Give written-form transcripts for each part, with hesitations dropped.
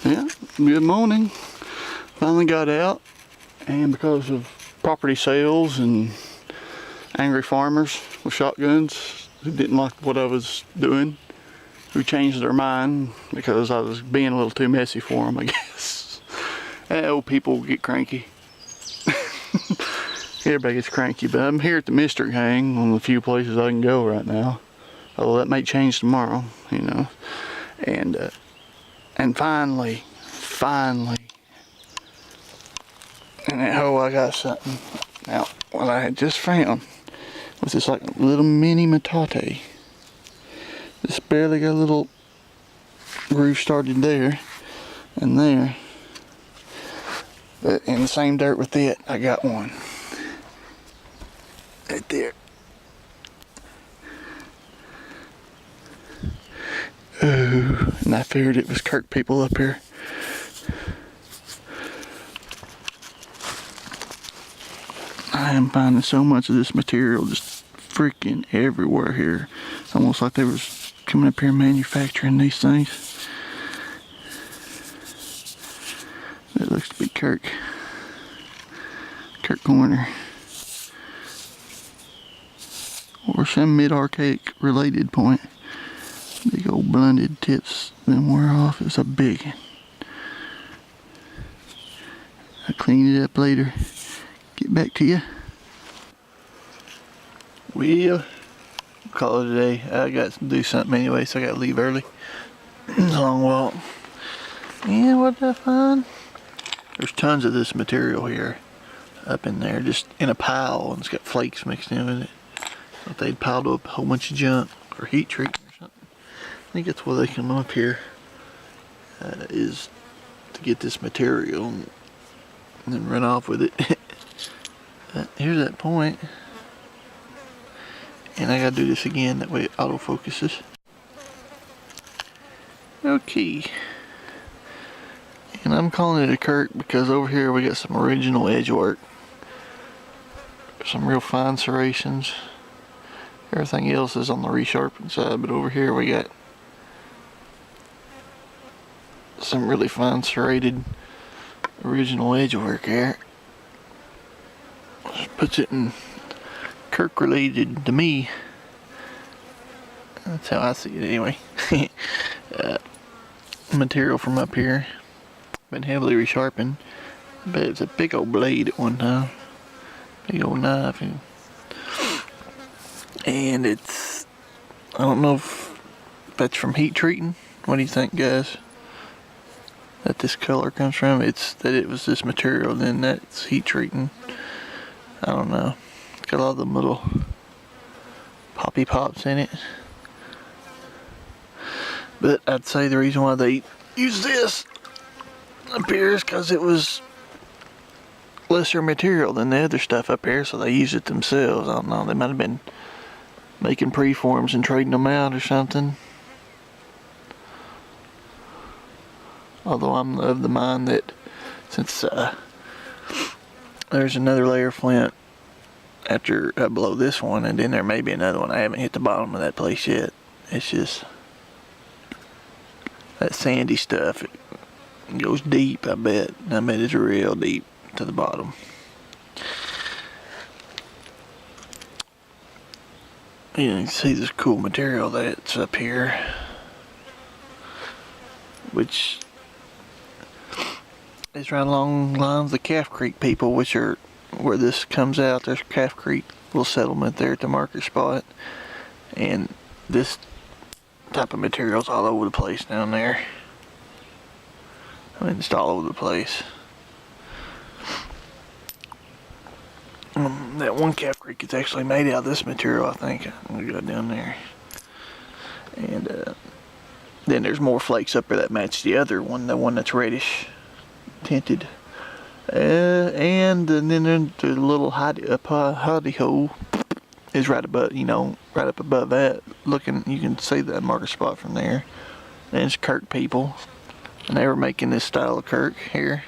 Yeah, good morning. Finally got out, and because of property sales and angry farmers with shotguns who didn't like what I was doing, who changed their mind because I was being a little too messy for them, I guess. And old people get cranky. Everybody gets cranky, but I'm here at the Mystery Hang, one of the few places I can go right now. Although that may change tomorrow, you know. And finally, oh, I got something. Now, what I had just found was this like little mini metate. This barely got a little groove started there and there. But in the same dirt with it, I got one. Right there. Oh, and I figured it was Kirk people up here. I am finding so much of this material just freaking everywhere here. It's almost like they was coming up here manufacturing these things. That looks to be Kirk Corner. Or some mid-archaic related point. Big old blunted tips then wear off. It's a big one. I'll clean it up later. Get back to you. We'll call it a day. I got to do something anyway, so I got to leave early. It's a long walk. Yeah, what did I find? There's tons of this material here up in there, just in a pile, and it's got flakes mixed in with it. But they'd piled up a whole bunch of junk or heat treatment or something. I think that's why they come up here, is to get this material and then run off with it. But here's that point. And I gotta do this again, that way it autofocuses. Okay. And I'm calling it a Kirk because over here we got some original edge work. Some real fine serrations. Everything else is on the resharpened side, but over here we got some really fine serrated original edge work here. Just puts it in Kirk related to me. That's how I see it anyway. Material from up here. Been heavily resharpened. But it's a big old blade at one time. Big old knife. And it's, I don't know if that's from heat treating. What do you think, guys? That this color comes from? It's that it was this material, then that's heat treating. I don't know. It's got a lot of them little poppy pops in it. But I'd say the reason why they use this up here is because it was lesser material than the other stuff up here, so they use it themselves. I don't know, they might have been making preforms and trading them out or something. Although I'm of the mind that since there's another layer of flint after below this one, and then there may be another one. I haven't hit the bottom of that place yet. It's just that sandy stuff. It goes deep, I bet. I bet it's real deep to the bottom. You can see this cool material that's up here, which is right along the lines of the Calf Creek people, which are where this comes out. There's Calf Creek little settlement there at the marker spot, and this type of material's all over the place down there. I mean, it's all over the place. That one Calf Creek is actually made out of this material, I think. I'm gonna go down there. And then there's more flakes up there that match the other one, the one that's reddish tinted. And then the little hidey hole is right above, right up above that. Looking, you can see that marker spot from there. And it's Kirk people. And they were making this style of Kirk here.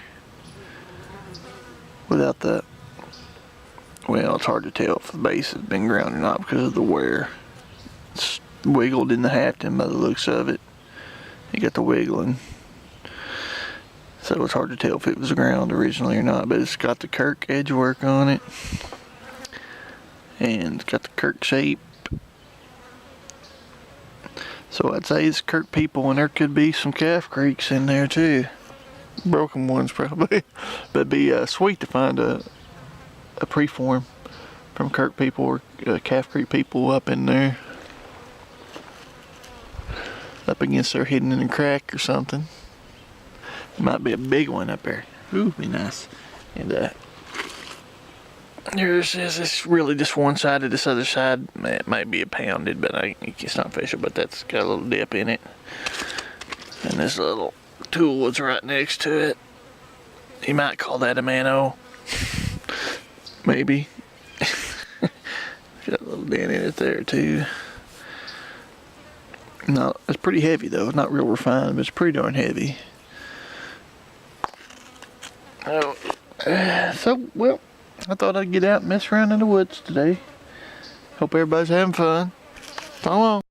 Without the, well, it's hard to tell if the base has been ground or not because of the wear. It's wiggled in the hafting by the looks of it. You got the wiggling. So it's hard to tell if it was ground originally or not, but it's got the Kirk edge work on it. And it's got the Kirk shape. So I'd say it's Kirk people, and there could be some Calf Creeks in there too. Broken ones probably. But it'd be sweet to find a preform from Kirk people or Calf Creek people up in there. Up against their hidden in a crack or something. Might be a big one up there. Ooh, be nice. And there's it's really just one sided. This other side, it might be a pounded, but it's not official. But that's got a little dip in it. And this little tool was right next to it. You might call that a mano. Maybe. Got a little dent in it there too. No, it's pretty heavy though. It's not real refined, but it's pretty darn heavy. Oh, so, well, I thought I'd get out and mess around in the woods today. Hope everybody's having fun. So long.